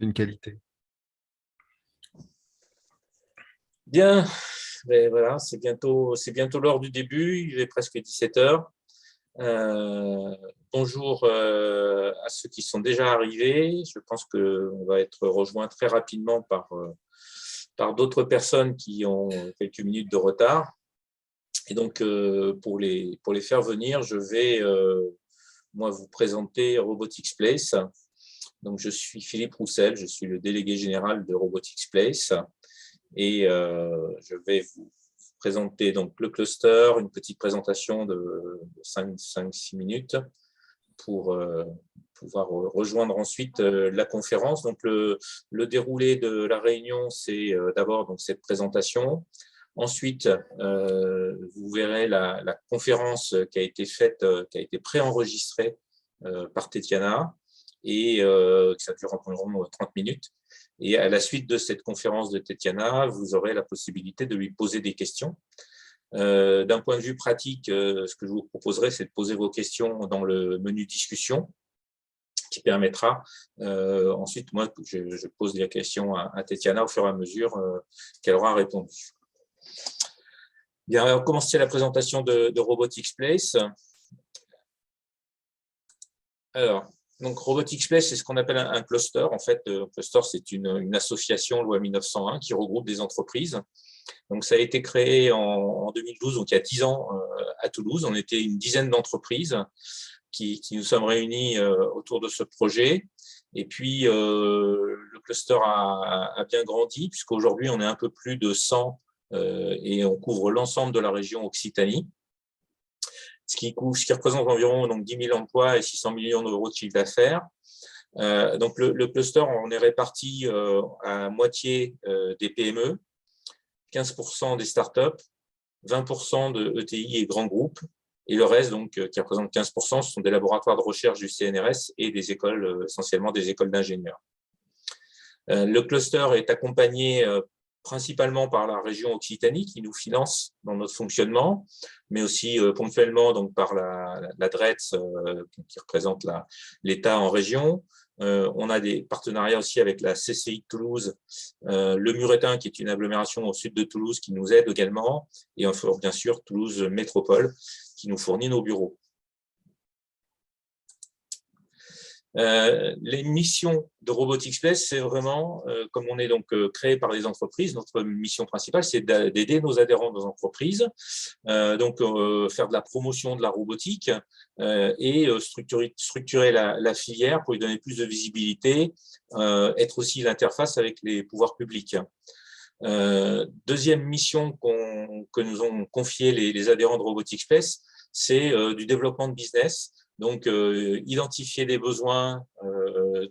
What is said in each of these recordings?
une qualité. Bien, ben voilà, c'est bientôt l'heure du début, il est presque 17 heures. Bonjour à ceux qui sont déjà arrivés. Je pense qu'on va être rejoint très rapidement par d'autres personnes qui ont quelques minutes de retard. Et donc, pour les faire venir, je vais moi vous présenter Robotics Place. Donc, je suis Philippe Roussel, je suis le délégué général de Robotics Place. Et je vais vous présenter donc le cluster, une petite présentation de 5-6 minutes pour pouvoir rejoindre ensuite la conférence. Donc, le déroulé de la réunion, c'est d'abord donc cette présentation. Ensuite, vous verrez la conférence qui a été faite, qui a été préenregistrée par Tetiana et ça dure environ 30 minutes. Et à la suite de cette conférence de Tetiana, vous aurez la possibilité de lui poser des questions. D'un point de vue pratique, ce que je vous proposerai, c'est de poser vos questions dans le menu discussion, qui permettra ensuite, moi, je pose des questions à Tetiana au fur et à mesure qu'elle aura répondu. Bien, on va commencer la présentation de Robotics Place. Alors, donc Robotics Place, c'est ce qu'on appelle un cluster. En fait, un cluster, c'est une association loi 1901 qui regroupe des entreprises. Donc, ça a été créé en 2012, donc il y a 10 ans à Toulouse. On était une dizaine d'entreprises qui nous sommes réunis autour de ce projet. Et puis, le cluster a bien grandi, puisqu'aujourd'hui, on est un peu plus de 100 et on couvre l'ensemble de la région Occitanie, ce qui représente environ donc, 10 000 emplois et 600 millions d'euros de chiffre d'affaires. Donc, le cluster, on est réparti à moitié des PME, 15% des startups, 20% de ETI et grands groupes, et le reste, donc, qui représente 15%, ce sont des laboratoires de recherche du CNRS et des écoles, essentiellement des écoles d'ingénieurs. Le cluster est accompagné principalement par la région Occitanie qui nous finance dans notre fonctionnement, mais aussi ponctuellement donc, par la DRETS qui représente l'État en région. On a des partenariats aussi avec la CCI de Toulouse, le Muretin qui est une agglomération au sud de Toulouse qui nous aide également, et enfin, bien sûr Toulouse Métropole qui nous fournit nos bureaux. Les missions de Robotics Place, c'est vraiment, comme on est donc créé par les entreprises, notre mission principale, c'est d'aider nos adhérents dans entreprises, donc faire de la promotion de la robotique et structurer la filière pour lui donner plus de visibilité, être aussi l'interface avec les pouvoirs publics. Deuxième mission que nous ont confié les adhérents de Robotics Place, c'est du développement de business. Donc, identifier les besoins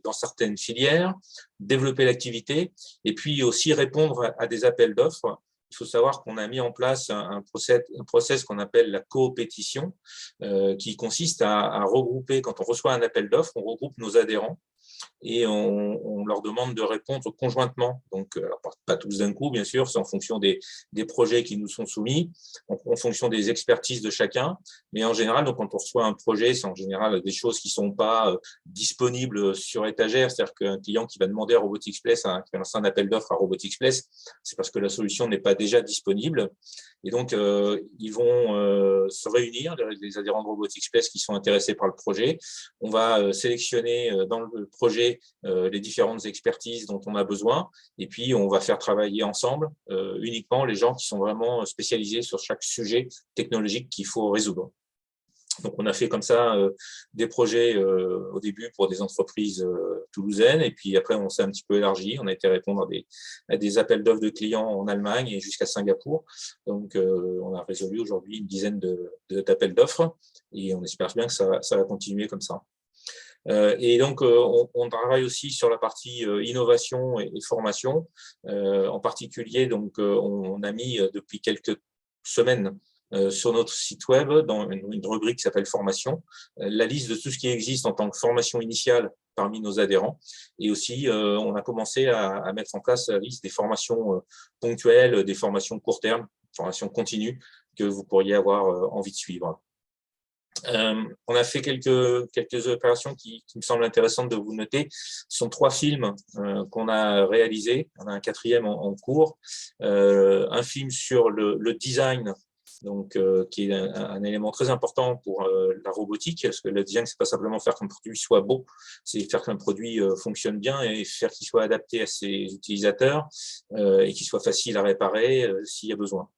dans certaines filières, développer l'activité et puis aussi répondre à des appels d'offres. Il faut savoir qu'on a mis en place un process qu'on appelle la coopétition qui consiste à regrouper, quand on reçoit un appel d'offres, on regroupe nos adhérents et on leur demande de répondre conjointement. Donc, alors, pas tous d'un coup, bien sûr, c'est en fonction des projets qui nous sont soumis, en fonction des expertises de chacun. Mais en général, donc, quand on reçoit un projet, c'est en général des choses qui ne sont pas disponibles sur étagère. C'est-à-dire qu'un client qui va demander à Robotics Place, qui va lancer un appel d'offres à Robotics Place, c'est parce que la solution n'est pas déjà disponible. Et donc, ils vont se réunir, les adhérents de Robotics Place qui sont intéressés par le projet. On va sélectionner dans le projet les différentes expertises dont on a besoin et puis on va faire travailler ensemble uniquement les gens qui sont vraiment spécialisés sur chaque sujet technologique qu'il faut résoudre. Donc, on a fait comme ça des projets au début pour des entreprises toulousaines et puis après, on s'est un petit peu élargi. On a été répondre à des appels d'offres de clients en Allemagne et jusqu'à Singapour. Donc, on a résolu aujourd'hui une dizaine d'appels d'offres et on espère bien que ça va continuer comme ça. Et donc, on travaille aussi sur la partie innovation et formation. En particulier, donc, on a mis depuis quelques semaines sur notre site web, dans une rubrique qui s'appelle formation, la liste de tout ce qui existe en tant que formation initiale parmi nos adhérents. Et aussi, on a commencé à mettre en place la liste des formations ponctuelles, des formations court terme, formations continues que vous pourriez avoir envie de suivre. On a fait quelques opérations qui me semblent intéressantes de vous noter. Ce sont 3 films qu'on a réalisés. On a un 4e en cours. Un film sur le design, donc, qui est un élément très important pour la robotique, parce que le design, c'est pas simplement faire qu'un produit soit beau, c'est faire qu'un produit fonctionne bien et faire qu'il soit adapté à ses utilisateurs et qu'il soit facile à réparer s'il y a besoin.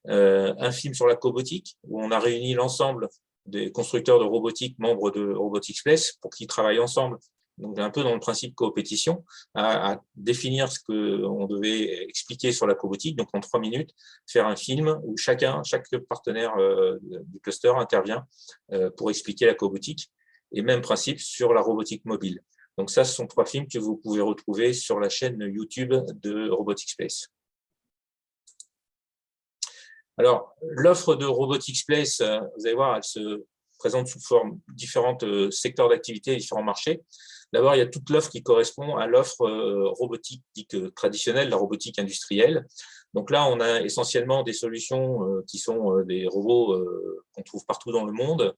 Un film sur la cobotique, où on a réuni l'ensemble des constructeurs de robotique, membres de Robotics Place, pour qu'ils travaillent ensemble, donc un peu dans le principe coopétition, à définir ce qu'on devait expliquer sur la cobotique, donc en 3 minutes, faire un film où chaque partenaire du cluster intervient pour expliquer la cobotique, et même principe sur la robotique mobile. Donc ça, ce sont 3 films que vous pouvez retrouver sur la chaîne YouTube de Robotics Place. Alors, l'offre de Robotics Place, vous allez voir, elle se présente sous forme différents secteurs d'activité et différents marchés. D'abord, il y a toute l'offre qui correspond à l'offre robotique traditionnelle, la robotique industrielle. Donc là, on a essentiellement des solutions qui sont des robots qu'on trouve partout dans le monde,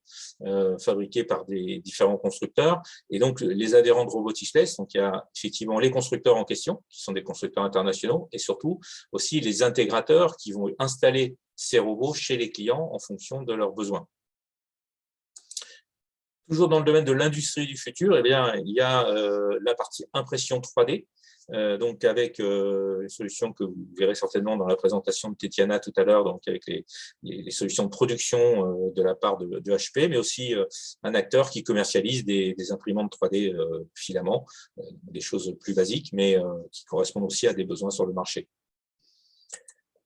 fabriqués par des différents constructeurs. Et donc, les adhérents de Robotics Place, donc il y a effectivement les constructeurs en question, qui sont des constructeurs internationaux, et surtout aussi les intégrateurs qui vont installer ces robots chez les clients en fonction de leurs besoins. Toujours dans le domaine de l'industrie du futur, eh bien, il y a la partie impression 3D, donc avec une solution que vous verrez certainement dans la présentation de Tetiana tout à l'heure, donc avec les solutions de production de la part de HP, mais aussi un acteur qui commercialise des imprimantes 3D filaments, des choses plus basiques, mais qui correspondent aussi à des besoins sur le marché.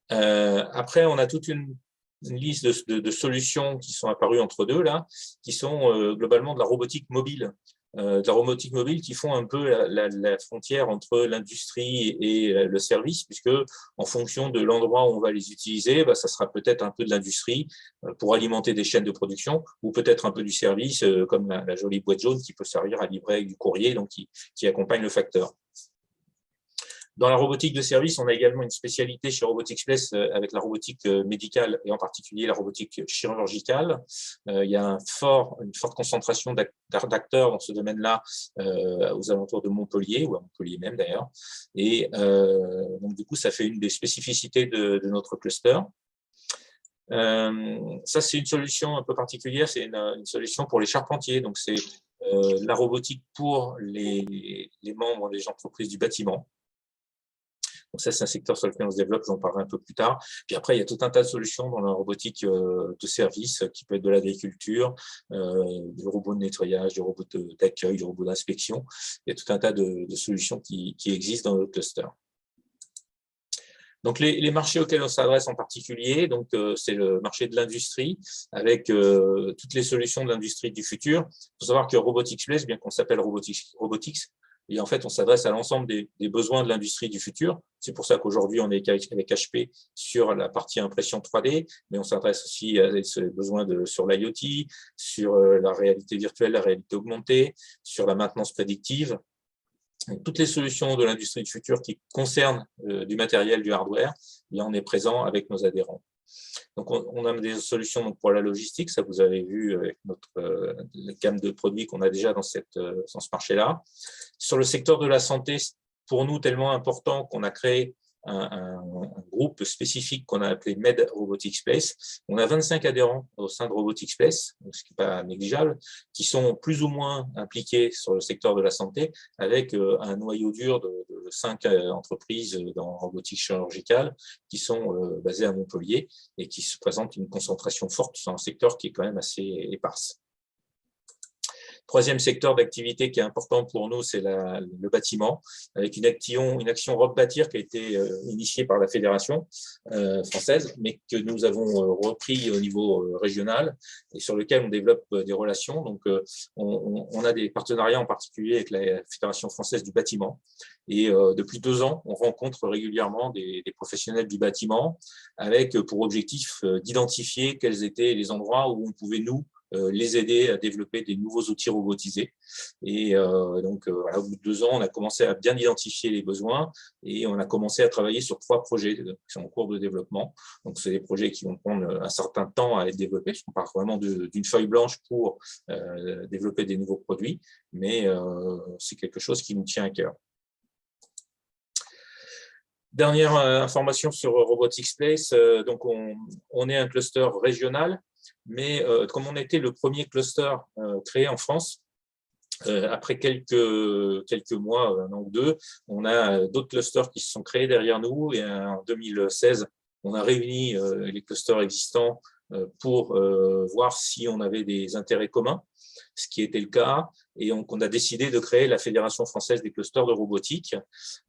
Après, on a toute une liste de solutions qui sont apparues entre deux, là, qui sont globalement de la robotique mobile. Qui font un peu la frontière entre l'industrie et le service, puisque en fonction de l'endroit où on va les utiliser, ça sera peut-être un peu de l'industrie pour alimenter des chaînes de production, ou peut-être un peu du service, comme la jolie boîte jaune qui peut servir à livrer du courrier, donc qui accompagne le facteur. Dans la robotique de service, on a également une spécialité chez Robotics Place avec la robotique médicale et en particulier la robotique chirurgicale. Il y a une forte concentration d'acteurs dans ce domaine-là aux alentours de Montpellier, ou à Montpellier même d'ailleurs. Et donc du coup, ça fait une des spécificités de notre cluster. Ça, c'est une solution un peu particulière, c'est une solution pour les charpentiers. Donc c'est la robotique pour les membres des entreprises du bâtiment. Donc ça, c'est un secteur sur lequel on se développe, j'en parlerai un peu plus tard. Puis après, il y a tout un tas de solutions dans la robotique de service, qui peut être de l'agriculture, du robot de nettoyage, du robot d'accueil, du robot d'inspection. Il y a tout un tas de solutions qui existent dans notre cluster. Donc, les marchés auxquels on s'adresse en particulier, donc c'est le marché de l'industrie, avec toutes les solutions de l'industrie du futur. Il faut savoir que Robotics Place, bien qu'on s'appelle Robotics, et en fait, on s'adresse à l'ensemble des besoins de l'industrie du futur. C'est pour ça qu'aujourd'hui, on est avec HP sur la partie impression 3D, mais on s'adresse aussi à ces besoins sur l'IoT, sur la réalité virtuelle, la réalité augmentée, sur la maintenance prédictive. Donc, toutes les solutions de l'industrie du futur qui concernent du matériel, du hardware, et on est présent avec nos adhérents. Donc, on a des solutions pour la logistique, ça vous avez vu avec notre gamme de produits qu'on a déjà dans ce marché-là. Sur le secteur de la santé, pour nous, tellement important qu'on a créé un groupe spécifique qu'on a appelé Med Robotics Place. On a 25 adhérents au sein de Robotics Place, ce qui n'est pas négligeable, qui sont plus ou moins impliqués sur le secteur de la santé, avec un noyau dur de 5 entreprises dans robotique chirurgicale qui sont basées à Montpellier et qui se présentent une concentration forte sur un secteur qui est quand même assez éparse. Troisième secteur d'activité qui est important pour nous, c'est le bâtiment, avec une action Rob Bâtir qui a été initiée par la Fédération française, mais que nous avons repris au niveau régional et sur lequel on développe des relations. Donc, on a des partenariats en particulier avec la Fédération française du bâtiment. Et depuis 2 ans, on rencontre régulièrement des professionnels du bâtiment avec pour objectif d'identifier quels étaient les endroits où on pouvait, nous, les aider à développer des nouveaux outils robotisés. Et donc, voilà, au bout de 2 ans, on a commencé à bien identifier les besoins et on a commencé à travailler sur 3 projets qui sont en cours de développement. Donc, c'est des projets qui vont prendre un certain temps à être développés, parce qu'on part vraiment d'une feuille blanche pour développer des nouveaux produits, mais c'est quelque chose qui nous tient à cœur. Dernière information sur Robotics Place, donc on est un cluster régional, mais comme on était le premier cluster créé en France, après quelques mois, 1 an ou 2, on a d'autres clusters qui se sont créés derrière nous, et en 2016, on a réuni les clusters existants pour voir si on avait des intérêts communs, ce qui était le cas, et on a décidé de créer la Fédération française des clusters de robotique.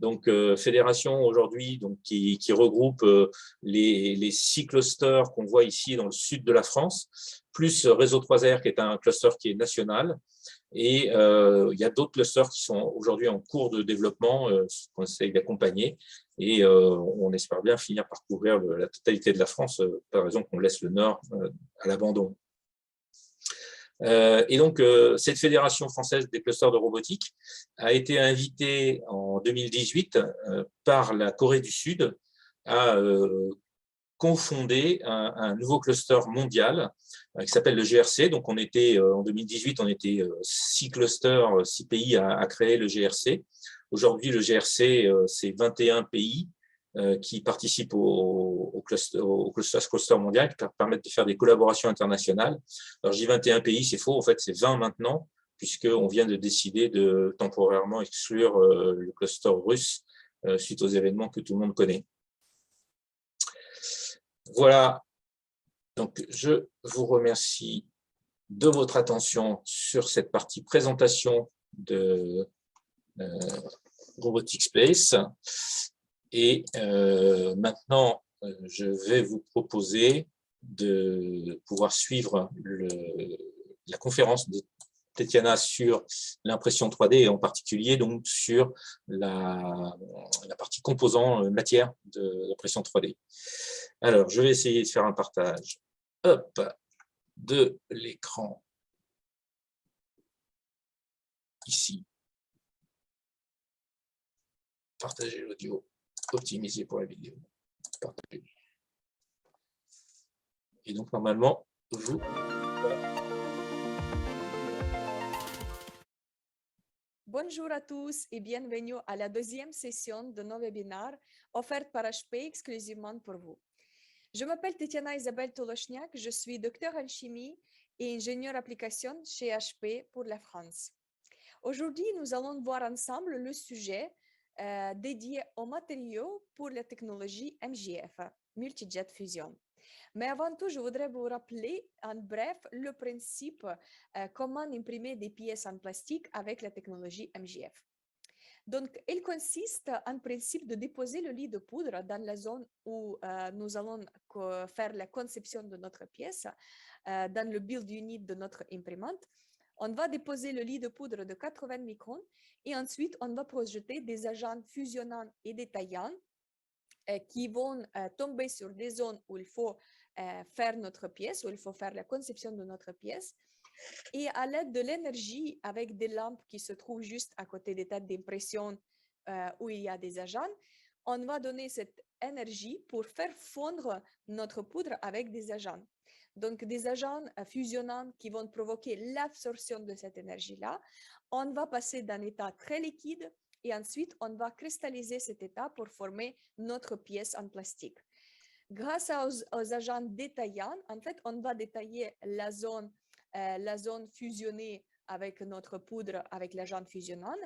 Donc, fédération aujourd'hui qui regroupe les 6 clusters qu'on voit ici dans le sud de la France, plus Réseau 3R qui est un cluster qui est national. Et il y a d'autres clusters qui sont aujourd'hui en cours de développement, qu'on essaye d'accompagner. Et on espère bien finir par couvrir la totalité de la France, par raison qu'on laisse le Nord à l'abandon. Et donc, cette Fédération française des clusters de robotique a été invitée en 2018 par la Corée du Sud à cofonder un nouveau cluster mondial qui s'appelle le GRC. Donc, en 2018, on était 6 clusters, 6 pays à créer le GRC. Aujourd'hui, le GRC, c'est 21 pays qui participent au cluster mondial, qui permettent de faire des collaborations internationales. Alors, je dis 21 pays, c'est faux, en fait, c'est 20 maintenant, puisqu'on vient de décider de temporairement exclure le cluster russe suite aux événements que tout le monde connaît. Voilà, donc je vous remercie de votre attention sur cette partie présentation de Robotics Place. Et maintenant, je vais vous proposer de pouvoir suivre la conférence de Tatiana sur l'impression 3D et en particulier donc sur la partie composant matière de l'impression 3D. Alors, je vais essayer de faire un partage de l'écran ici. Partager l'audio, optimiser pour la vidéo. Partager. Et donc, normalement, vous... Bonjour à tous et bienvenue à la 2e session de nos webinaires offerte par HP exclusivement pour vous. Je m'appelle Tatiana Isabelle Tolochniak, je suis docteur en chimie et ingénieure application chez HP pour la France. Aujourd'hui, nous allons voir ensemble le sujet dédié aux matériaux pour la technologie MJF, Multi-Jet Fusion. Mais avant tout, je voudrais vous rappeler en bref le principe comment imprimer des pièces en plastique avec la technologie MJF. Donc, il consiste en principe de déposer le lit de poudre dans la zone où nous allons faire la conception de notre pièce, dans le build unit de notre imprimante. On va déposer le lit de poudre de 80 microns et ensuite on va projeter des agents fusionnants et détaillants qui vont tomber sur des zones où il faut faire notre pièce, où il faut faire la conception de notre pièce. Et à l'aide de l'énergie, avec des lampes qui se trouvent juste à côté des têtes d'impression où il y a des agents, on va donner cette énergie pour faire fondre notre poudre avec des agents. Donc, des agents fusionnants qui vont provoquer l'absorption de cette énergie-là. On va passer d'un état très liquide et ensuite, on va cristalliser cet état pour former notre pièce en plastique. Grâce aux agents détaillants, en fait, on va détailler la zone fusionnée avec notre poudre, avec l'agent fusionnant.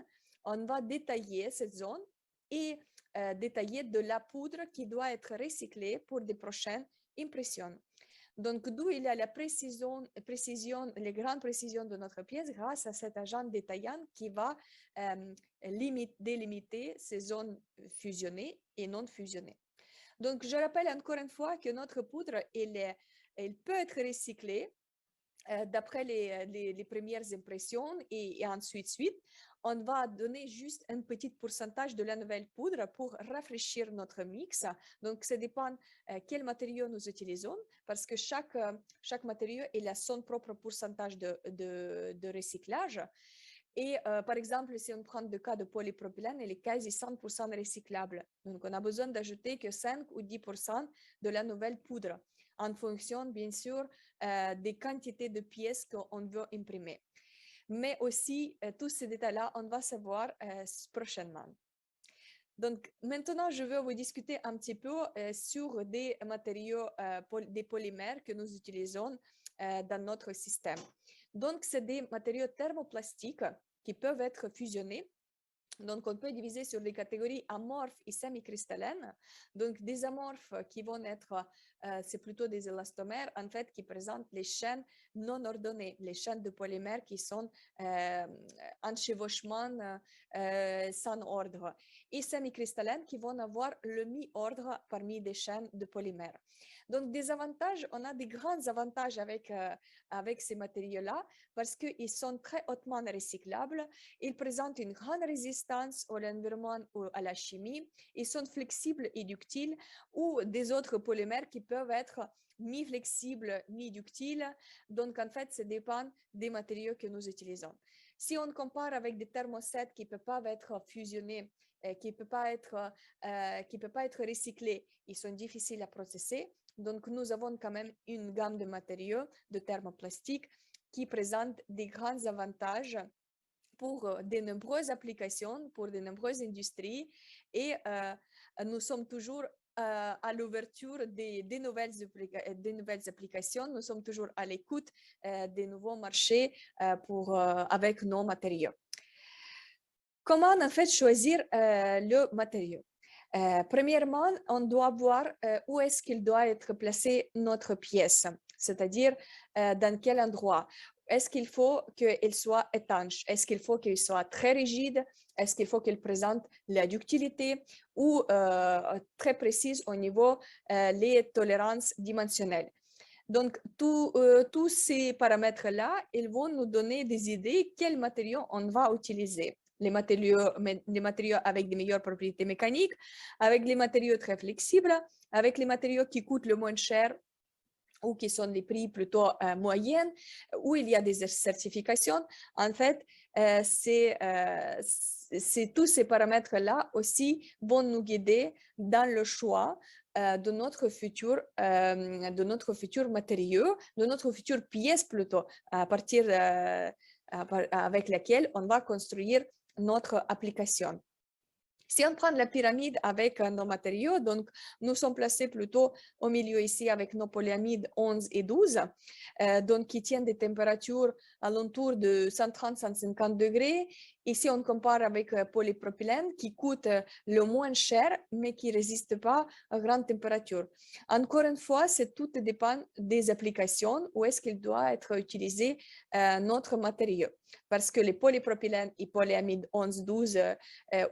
On va détailler cette zone et détailler de la poudre qui doit être recyclée pour des prochaines impressions. Donc, d'où il y a la précision, les grandes précisions de notre pièce grâce à cet agent détaillant qui va délimiter ces zones fusionnées et non fusionnées. Donc, je rappelle encore une fois que notre poudre, elle peut être recyclée d'après les premières impressions et ensuite, on va donner juste un petit pourcentage de la nouvelle poudre pour rafraîchir notre mix. Donc, ça dépend quel matériau nous utilisons, parce que chaque matériau il a son propre pourcentage de recyclage. Et par exemple, si on prend le cas de polypropylène, il est quasi 100% recyclable. Donc, on a besoin d'ajouter que 5 ou 10% de la nouvelle poudre, en fonction, bien sûr, des quantités de pièces qu'on veut imprimer. Mais aussi, tous ces détails-là, on va savoir prochainement. Donc, maintenant, je vais vous discuter un petit peu sur des matériaux, des polymères que nous utilisons dans notre système. Donc, c'est des matériaux thermoplastiques qui peuvent être fusionnés. Donc, on peut diviser sur des catégories amorphes et semi-cristallines. Donc, des amorphes qui vont être, c'est plutôt des élastomères, en fait, qui présentent les chaînes non ordonnées, les chaînes de polymères qui sont en chevauchement sans ordre. Et semi-cristallines qui vont avoir le mi-ordre parmi des chaînes de polymères. Donc, des avantages, on a des grands avantages avec ces matériaux-là parce qu'ils sont très hautement recyclables. Ils présentent une grande résistance à l'environnement ou à la chimie. Ils sont flexibles et ductiles, ou des autres polymères qui peuvent être ni flexibles ni ductiles. Donc, en fait, ça dépend des matériaux que nous utilisons. Si on compare avec des thermostats qui ne peuvent pas être fusionnés, qui ne peuvent pas être recyclés, ils sont difficiles à processer. Donc, nous avons quand même une gamme de matériaux de thermoplastique qui présentent des grands avantages pour de nombreuses applications, pour de nombreuses industries. Et nous sommes toujours à l'ouverture des nouvelles applications. Nous sommes toujours à l'écoute des nouveaux marchés avec nos matériaux. Comment en fait choisir le matériau? Premièrement, on doit voir où est-ce qu'il doit être placé notre pièce, c'est-à-dire dans quel endroit. Est-ce qu'il faut qu'il soit étanche? Est-ce qu'il faut qu'il soit très rigide? Est-ce qu'il faut qu'il présente la ductilité ou très précise au niveau les tolérances dimensionnelles? Donc, tous ces paramètres-là, ils vont nous donner des idées quels matériaux on va utiliser. Les matériaux avec des meilleures propriétés mécaniques, avec les matériaux très flexibles, avec les matériaux qui coûtent le moins cher ou qui sont des prix plutôt moyens, où il y a des certifications. En fait, tous ces paramètres-là aussi vont nous guider dans le choix de notre futur matériau, de notre future pièce plutôt, à partir avec laquelle on va construire notre application. Si on prend la pyramide avec nos matériaux, donc nous sommes placés plutôt au milieu ici avec nos polyamides 11 et 12, donc qui tiennent des températures alentour de 130-150 degrés. Ici, on compare avec polypropylène qui coûte le moins cher, mais qui ne résiste pas à grande température. Encore une fois, tout dépend des applications où est-ce qu'il doit être utilisé notre matériau. Parce que les polypropylènes et polyamides 11-12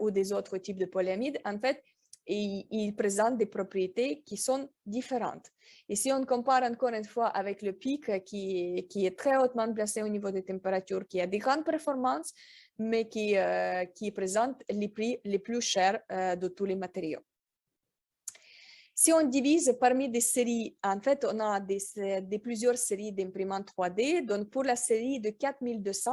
ou des autres types de polyamides, en fait, ils présentent des propriétés qui sont différentes. Et si on compare encore une fois avec le PIC qui est très hautement placé au niveau des températures, qui a des grandes performances, mais qui présente les prix les plus chers de tous les matériaux. Si on divise parmi des séries, en fait, on a plusieurs séries d'imprimantes 3D. Donc, pour la série de 4200,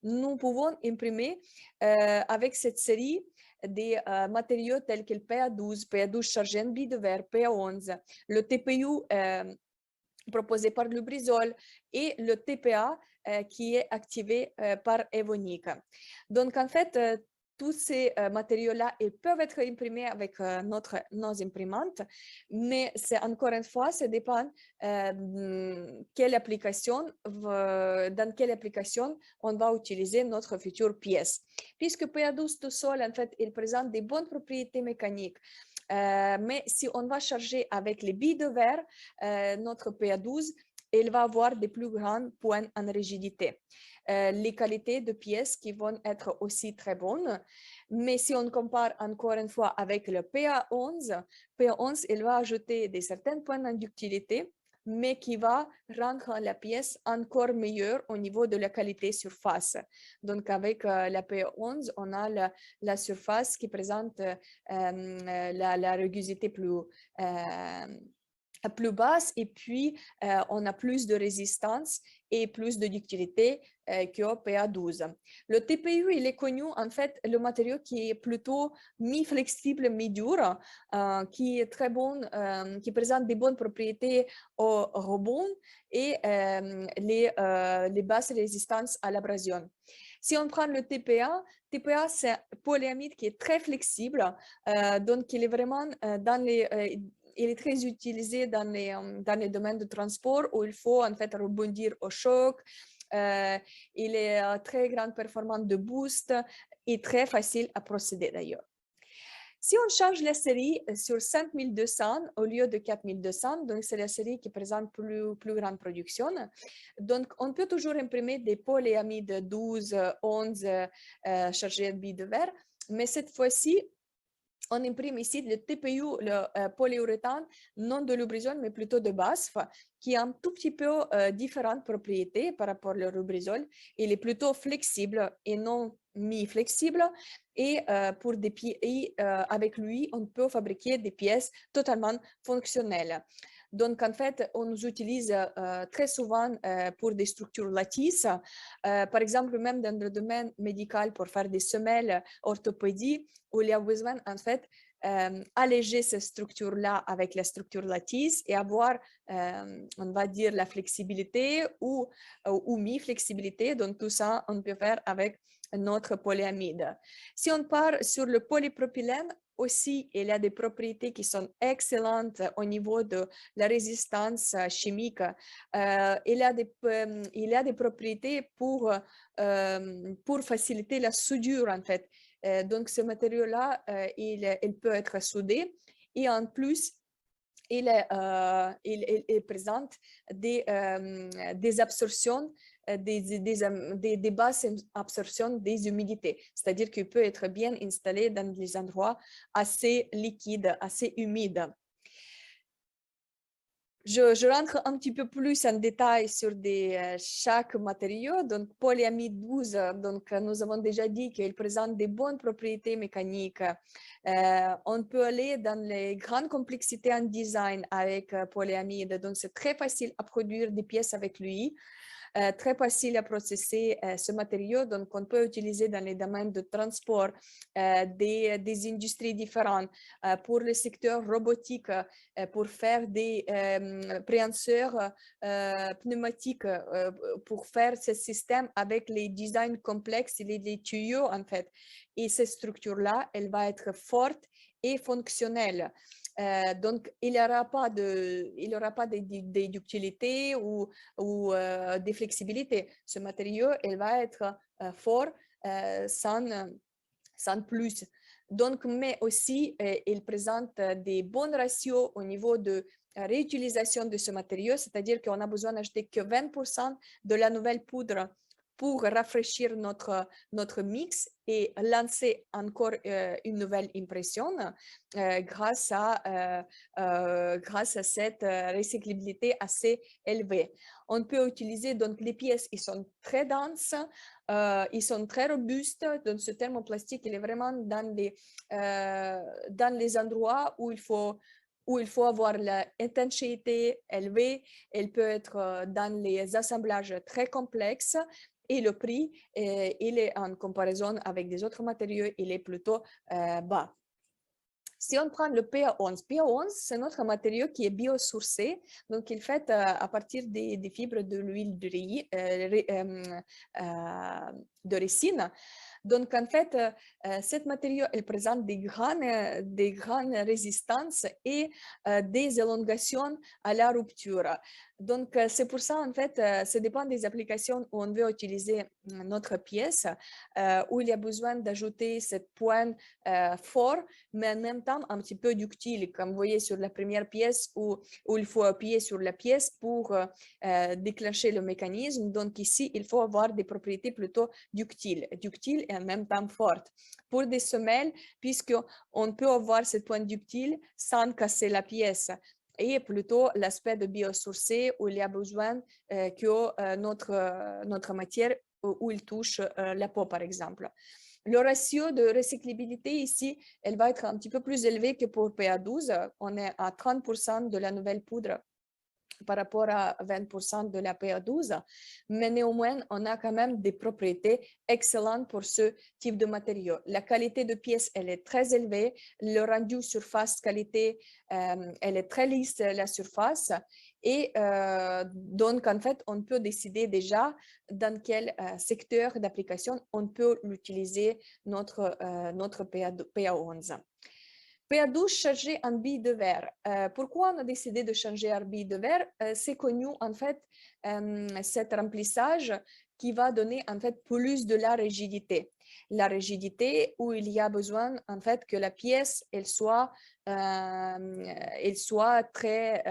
nous pouvons imprimer avec cette série des matériaux tels que le PA12, PA12 chargé en billes de verre, PA11, le TPU proposé par Lubrizol et le TPA qui est activé par Evonik. Donc, en fait, tous ces matériaux-là, ils peuvent être imprimés avec nos imprimantes, mais c'est encore une fois, ça dépend dans quelle application on va utiliser notre future pièce. Puisque PA12 tout seul, en fait, il présente des bonnes propriétés mécaniques. Mais si on va charger avec les billes de verre, notre PA12, il va avoir des plus grands points en rigidité. Les qualités de pièces qui vont être aussi très bonnes. Mais si on compare encore une fois avec le PA11, il va ajouter des certains points en ductilité, mais qui va rendre la pièce encore meilleure au niveau de la qualité surface. Donc, avec la P11, on a la surface qui présente la rugosité plus basse et puis on a plus de résistance et plus de ductilité qu'au PA12. Le TPU, il est connu en fait le matériau qui est plutôt mi-flexible, mi-dur, qui est très bon, qui présente des bonnes propriétés au rebond et les basses résistances à l'abrasion. Si on prend le TPA, c'est un polyamide qui est très flexible, donc il est vraiment il est très utilisé dans les domaines de transport où il faut en fait rebondir au choc. Il est très grande performance de boost et très facile à procéder d'ailleurs. Si on change la série sur 5200 au lieu de 4200, donc c'est la série qui présente plus grande production, donc on peut toujours imprimer des polyamides 12, 11 chargés de billes de verre, mais cette fois-ci, on imprime ici le TPU, le polyuréthane, non de Lubrizol, mais plutôt de BASF, qui a un tout petit peu différentes propriétés par rapport au Lubrizol. Il est plutôt flexible et non mi-flexible. Et avec lui, on peut fabriquer des pièces totalement fonctionnelles. Donc, en fait, on nous utilise très souvent pour des structures lattices. Par exemple, même dans le domaine médical, pour faire des semelles orthopédie, où il y a besoin, en fait, alléger ces structures-là avec la structure lattice et avoir, on va dire, la flexibilité ou mi-flexibilité. Donc, tout ça, on peut faire avec notre polyamide. Si on part sur le polypropylène, aussi, il y a des propriétés qui sont excellentes au niveau de la résistance chimique. Il y a des propriétés pour faciliter la soudure, en fait. Donc, ce matériau-là, il peut être soudé et en plus, il présente des absorptions, des basses absorptions des humidités. C'est-à-dire qu'il peut être bien installé dans des endroits assez liquides, assez humides. Je rentre un petit peu plus en détail sur chaque matériau. Donc, polyamide 12, donc, nous avons déjà dit qu'il présente des bonnes propriétés mécaniques. On peut aller dans les grandes complexités en design avec polyamide. Donc, c'est très facile à produire des pièces avec lui. Très facile à processer ce matériau, donc on peut utiliser dans les domaines de transport des industries différentes, pour le secteur robotique, pour faire des préhenseurs pneumatiques, pour faire ce système avec les designs complexes et les tuyaux en fait. Et cette structure-là, elle va être forte et fonctionnelle. Donc, il n'y aura pas de ductilité ou de flexibilité. Ce matériau, il va être fort sans plus. Donc, mais aussi, il présente des bons ratios au niveau de réutilisation de ce matériau, c'est-à-dire qu'on a besoin d'acheter que 20% de la nouvelle poudre pour rafraîchir notre mix et lancer encore une nouvelle impression grâce à cette recyclabilité assez élevée. On peut utiliser, donc les pièces, ils sont très denses, ils sont très robustes, donc ce thermoplastique, il est vraiment dans les endroits où il faut avoir l'étanchéité élevée. Elle peut être dans les assemblages très complexes. Et le prix, il est en comparaison avec des autres matériaux, il est plutôt bas. Si on prend le PA11, c'est notre matériau qui est biosourcé, donc il est fait à partir des fibres de l'huile de ricine. Donc, en fait, ce matériau, il présente des grandes résistances et des élongations à la rupture. Donc, c'est pour ça, en fait, ça dépend des applications où on veut utiliser notre pièce, où il y a besoin d'ajouter cette pointe fort, mais en même temps un petit peu ductile, comme vous voyez sur la première pièce où il faut appuyer sur la pièce pour déclencher le mécanisme. Donc, ici, il faut avoir des propriétés plutôt ductiles et en même temps fortes. Pour des semelles, puisqu'on peut avoir cette pointe ductile sans casser la pièce. et plutôt l'aspect de biosourcé où il y a besoin que notre matière où il touche la peau, par exemple. Le ratio de recyclabilité ici, elle va être un petit peu plus élevé que pour PA12. On est à 30% de la nouvelle poudre par rapport à 20% de la PA12, mais néanmoins, on a quand même des propriétés excellentes pour ce type de matériaux. La qualité de pièce, elle est très élevée. Le rendu surface qualité, elle est très lisse, la surface. Et donc, en fait, on peut décider déjà dans quel secteur d'application on peut l'utiliser, notre PA11. PA12 chargé en billes de verre. Pourquoi on a décidé de changer en billes de verre? C'est connu en fait cet remplissage qui va donner en fait plus de la rigidité. La rigidité où il y a besoin en fait que la pièce elle soit très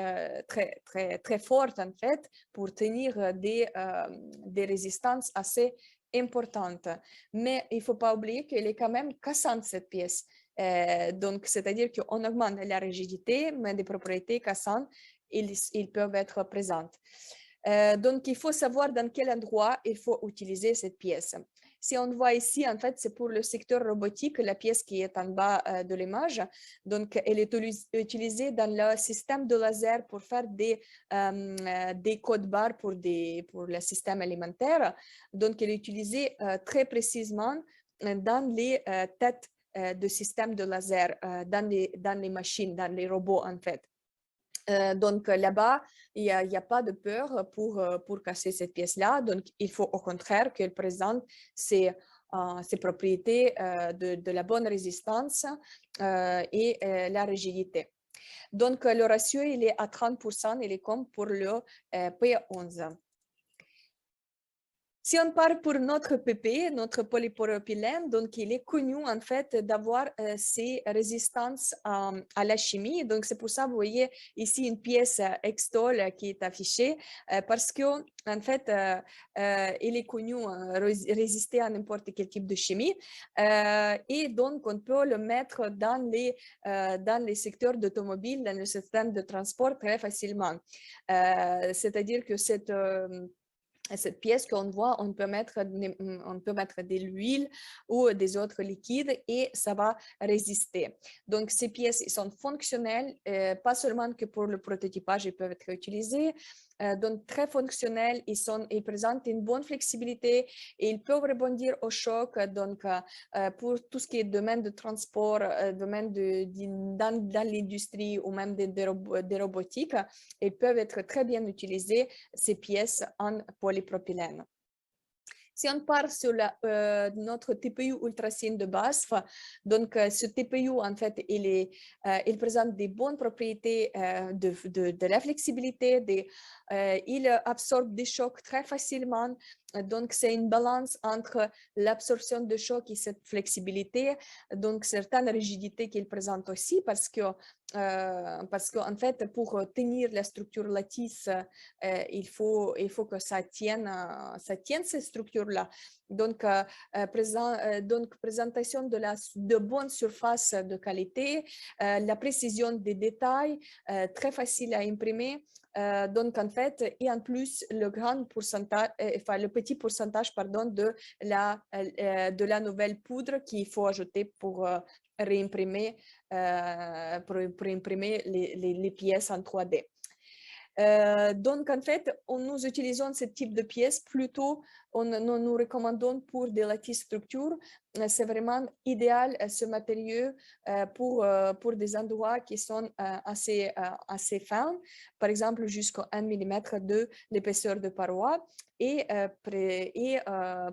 forte en fait pour tenir des résistances assez importantes. Mais il ne faut pas oublier qu'elle est quand même cassante cette pièce. Donc, c'est-à-dire qu'on augmente la rigidité, mais des propriétés cassantes, ils peuvent être présentes. Donc, il faut savoir dans quel endroit il faut utiliser cette pièce. Si on voit ici, en fait, c'est pour le secteur robotique, la pièce qui est en bas de l'image. Donc, elle est utilisée dans le système de laser pour faire des codes barres pour le système alimentaire. Donc, elle est utilisée très précisément dans les têtes de système de laser dans les machines, dans les robots en fait. Donc là-bas, il n'y a pas de peur pour casser cette pièce-là. Donc, il faut au contraire qu'elle présente ses propriétés de la bonne résistance et la rigidité. Donc, le ratio, il est à 30%, il est comme pour le P11. Si on part pour notre PP, notre polypropylène, donc il est connu en fait d'avoir ces résistances à la chimie. Donc c'est pour ça, vous voyez ici une pièce Extol qui est affichée parce que en fait, il est connu résister à n'importe quel type de chimie et donc on peut le mettre dans les secteurs d'automobile, dans le système de transport très facilement. C'est-à-dire que cette pièce qu'on voit, on peut mettre de l'huile ou des autres liquides et ça va résister. Donc, ces pièces sont fonctionnelles, pas seulement que pour le prototypage, ils peuvent être utilisés, donc très fonctionnels, ils présentent une bonne flexibilité et ils peuvent rebondir au choc. Donc, pour tout ce qui est domaine de transport, domaine dans l'industrie ou même de robotique, ils peuvent être très bien utilisés, ces pièces en polypropylène. Si on part sur notre TPU Ultrasyn de BASF, donc ce TPU, en fait, il présente des bonnes propriétés de la flexibilité, il absorbe des chocs très facilement. Donc, c'est une balance entre l'absorption de choc et cette flexibilité. Donc, certaines rigidités qu'il présente aussi parce qu'en fait, pour tenir la structure lattice, il faut que ça tienne ces structures-là. Donc, présentation de bonnes surfaces de qualité, la précision des détails, très facile à imprimer. Donc, en fait, et en plus, le petit pourcentage de la nouvelle poudre qu'il faut ajouter pour réimprimer, pour imprimer les pièces en 3D. Donc, en fait, nous utilisons ce type de pièces plutôt, nous recommandons pour des lattices structures. C'est vraiment idéal ce matériau pour des endroits qui sont assez fins, par exemple jusqu'à 1 mm de l'épaisseur de paroi et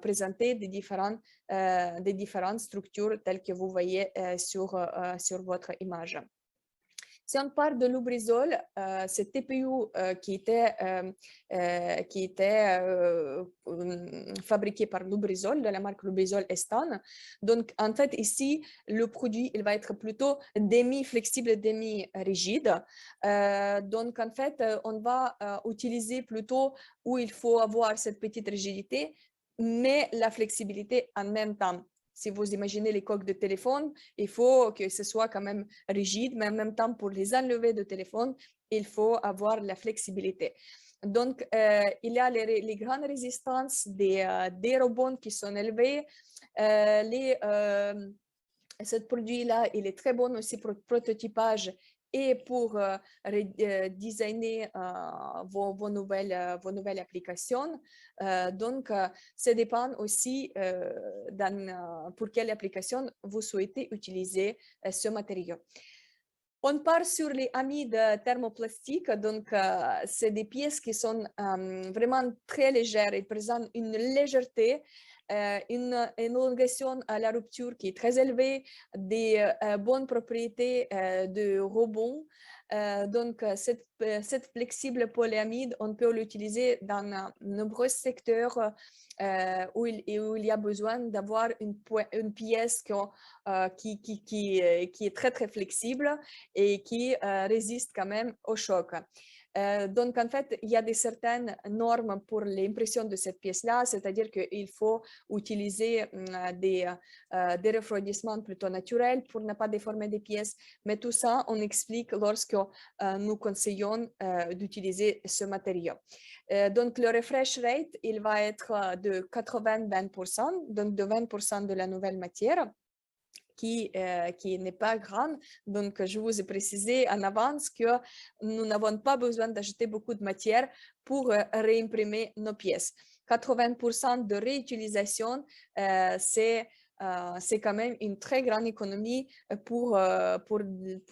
présenter des différentes structures telles que vous voyez sur votre image. Si on parle de Lubrizol, c'est TPU qui était fabriqué par Lubrizol, de la marque Lubrizol Estan. Donc, en fait, ici, le produit, il va être plutôt demi-flexible, demi-rigide. Donc, en fait, on va utiliser plutôt où il faut avoir cette petite rigidité, mais la flexibilité en même temps. Si vous imaginez les coques de téléphone, il faut que ce soit quand même rigide, mais en même temps, pour les enlever de téléphone, il faut avoir la flexibilité. Donc, il y a les grandes résistances des robots qui sont élevées. Ce produit-là, il est très bon aussi pour le prototypage et pour designer vos nouvelles applications. Donc, ça dépend aussi pour quelle application vous souhaitez utiliser ce matériau. On part sur les amides thermoplastiques, donc c'est des pièces qui sont vraiment très légères, ils présentent une légèreté, une élongation à la rupture qui est très élevée, des bonnes propriétés de rebond. Donc cette flexible polyamide, on peut l'utiliser dans nombreux secteurs où il y a besoin d'avoir une pièce qui est très très flexible et qui résiste quand même au choc. Donc, en fait, il y a certaines normes pour l'impression de cette pièce-là, c'est-à-dire qu'il faut utiliser des refroidissements plutôt naturels pour ne pas déformer des pièces. Mais tout ça, on explique lorsque nous conseillons d'utiliser ce matériau. Donc, le refresh rate, il va être de 80-20%, donc de 20% de la nouvelle matière. Qui n'est pas grande. Donc, je vous ai précisé en avance que nous n'avons pas besoin d'ajouter beaucoup de matière pour réimprimer nos pièces. 80% de réutilisation, c'est quand même une très grande économie pour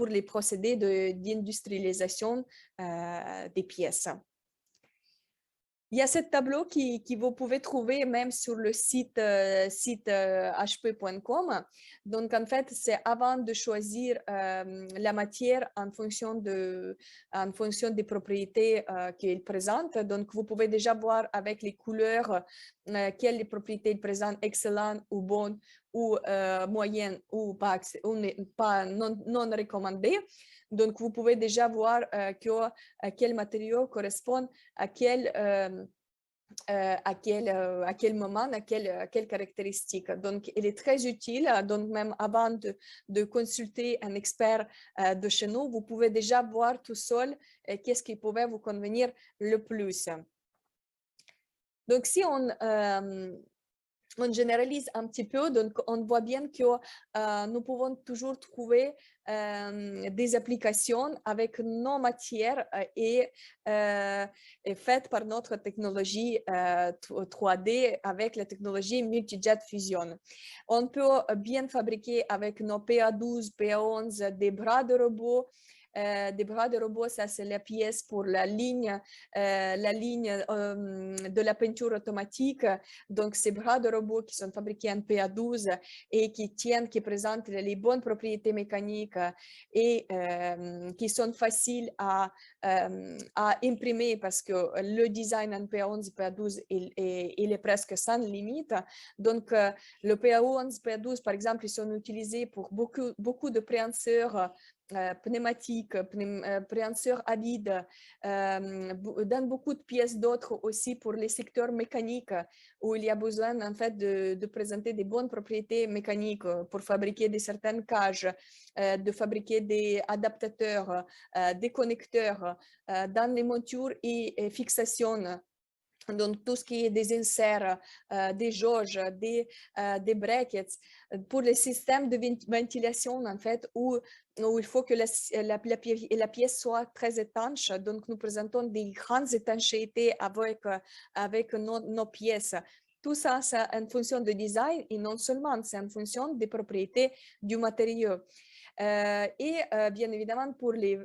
les procédés d'industrialisation des pièces. Il y a ce tableau que vous pouvez trouver même sur le site hp.com. Donc, en fait, c'est avant de choisir la matière en fonction des propriétés qu'il présente. Donc, vous pouvez déjà voir avec les couleurs quelles propriétés il présente, excellentes ou bonnes, ou moyennes, ou pas non recommandées. Donc, vous pouvez déjà voir quel matériau correspond à quel moment, à quelle caractéristique. Donc, il est très utile. Donc, même avant de consulter un expert de chez nous, vous pouvez déjà voir tout seul qu'est-ce qui pouvait vous convenir le plus. Donc, si on généralise un petit peu, donc on voit bien que nous pouvons toujours trouver des applications avec nos matières et faites par notre technologie 3D avec la technologie multi-jet fusion. On peut bien fabriquer avec nos PA12, PA11 des bras de robot. Des bras de robot, ça c'est la pièce pour la ligne de la peinture automatique. Donc ces bras de robot qui sont fabriqués en PA12 et qui présentent les bonnes propriétés mécaniques et qui sont faciles à imprimer parce que le design en PA11 et PA12 il est presque sans limite. Donc le PA11, PA12 par exemple, ils sont utilisés pour beaucoup de préhenseurs pneumatiques, préhenseurs à vide, dans beaucoup de pièces d'autres aussi pour les secteurs mécaniques où il y a besoin en fait de présenter des bonnes propriétés mécaniques pour fabriquer certaines cages, de fabriquer des adaptateurs, des connecteurs dans les montures et fixations. Donc, tout ce qui est des inserts, des jauges, des brackets, pour les systèmes de ventilation, en fait, où il faut que la pièce soit très étanche. Donc, nous présentons des grandes étanchéités avec nos pièces. Tout ça, c'est en fonction de design et non seulement, c'est en fonction des propriétés du matériau. Et bien évidemment pour les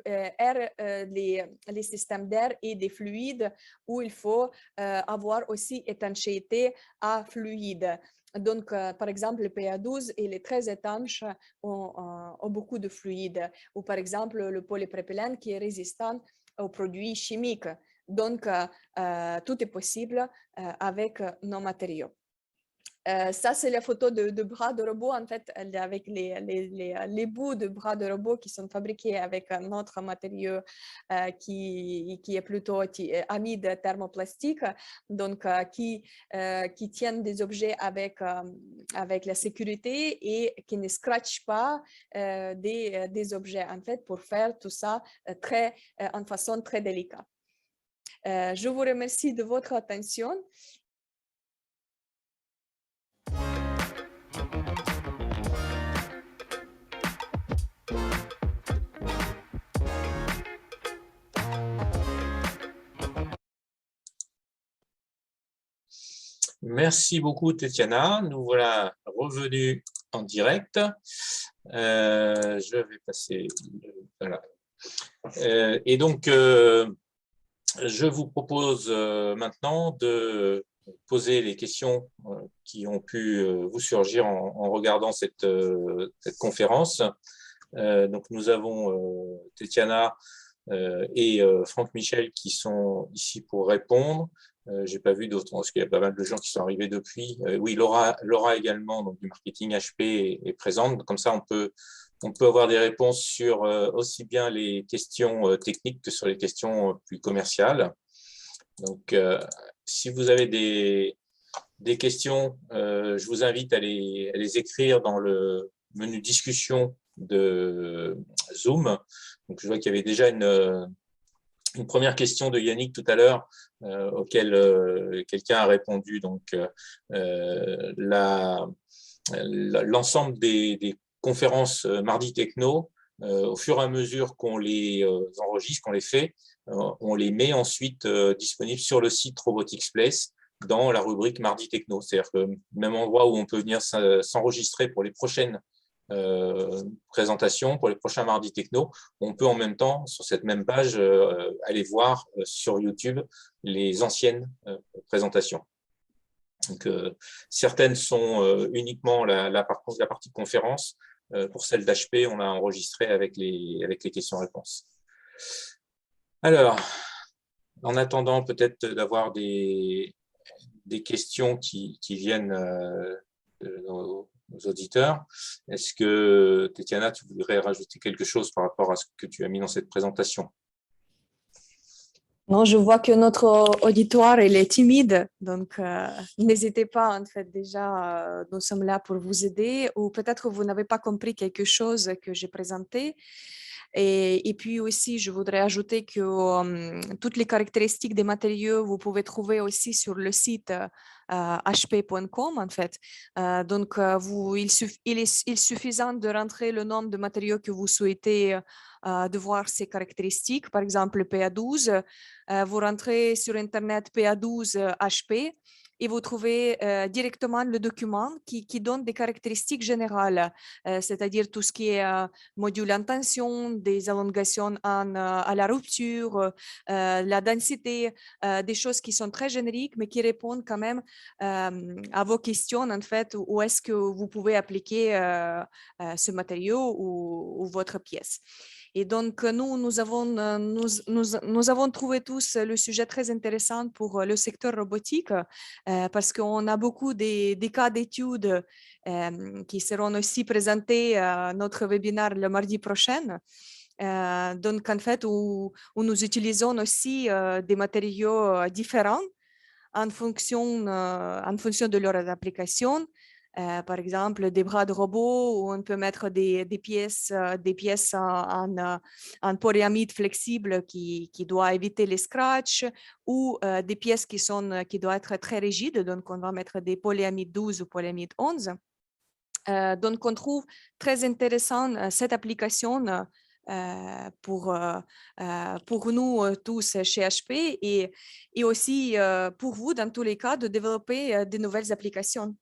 systèmes d'air et des fluides où il faut avoir aussi étanchéité à fluide. Donc, par exemple, le PA12, il est très étanche, ont beaucoup de fluides. Ou par exemple, le polypropylène qui est résistant aux produits chimiques. Donc, tout est possible avec nos matériaux. Ça, c'est la photo de bras de robot, en fait, avec les bouts de bras de robot qui sont fabriqués avec un autre matériau qui est plutôt amide thermoplastique, donc qui tiennent des objets avec la sécurité et qui ne scratchent pas des objets, en fait, pour faire tout ça en façon très délicate. Je vous remercie de votre attention. Merci beaucoup, Tetiana. Nous voilà revenus en direct. Je vais passer. Voilà. Et donc, je vous propose maintenant de poser les questions qui ont pu vous surgir en regardant cette conférence. Donc, nous avons Tetiana et Franck Michel qui sont ici pour répondre. Je n'ai pas vu d'autres, parce qu'il y a pas mal de gens qui sont arrivés depuis. Oui, Laura également, donc du marketing HP, est présente. Comme ça, on peut avoir des réponses sur aussi bien les questions techniques que sur les questions plus commerciales. Donc, si vous avez des questions, je vous invite à les écrire dans le menu discussion de Zoom. Donc, je vois qu'il y avait déjà une première question de Yannick tout à l'heure, auquel quelqu'un a répondu. Donc, l'ensemble des conférences Mardi Techno, au fur et à mesure qu'on les enregistre, qu'on les fait, on les met ensuite disponibles sur le site Robotics Place dans la rubrique Mardi Techno. C'est-à-dire que même endroit où on peut venir s'enregistrer pour les prochaines présentations, pour les prochains Mardi Techno, on peut en même temps, sur cette même page, aller voir sur YouTube les anciennes présentations. Donc, certaines sont uniquement la partie conférence. Pour celle d'HP, on l'a enregistrée avec les questions-réponses. Alors, en attendant peut-être d'avoir des questions qui viennent de nos auditeurs, est-ce que, Tetiana, tu voudrais rajouter quelque chose par rapport à ce que tu as mis dans cette présentation? Non, je vois que notre auditoire, il est timide, donc n'hésitez pas, en fait, déjà, nous sommes là pour vous aider, ou peut-être vous n'avez pas compris quelque chose que j'ai présenté. Et puis aussi, je voudrais ajouter que toutes les caractéristiques des matériaux, vous pouvez trouver aussi sur le site hp.com, en fait. Donc, il est suffisant de rentrer le nombre de matériaux que vous souhaitez de voir ces caractéristiques. Par exemple, PA12, vous rentrez sur Internet PA12 HP et vous trouvez directement le document qui donne des caractéristiques générales, c'est-à-dire tout ce qui est module en tension, des élongations à la rupture, la densité, des choses qui sont très génériques, mais qui répondent quand même à vos questions, en fait, où est-ce que vous pouvez appliquer ce matériau ou votre pièce. Et donc, nous avons trouvé tous le sujet très intéressant pour le secteur robotique parce qu'on a beaucoup des cas d'études qui seront aussi présentés à notre webinaire le mardi prochain. Donc, en fait, où nous utilisons aussi des matériaux différents en fonction de leur application. Par exemple, des bras de robot où on peut mettre des pièces en polyamide flexible qui doit éviter les scratchs, ou des pièces qui doivent être très rigides. Donc, on va mettre des polyamide 12 ou polyamide 11. Donc, on trouve très intéressant cette application pour nous tous chez HP et aussi pour vous, dans tous les cas, de développer de nouvelles applications.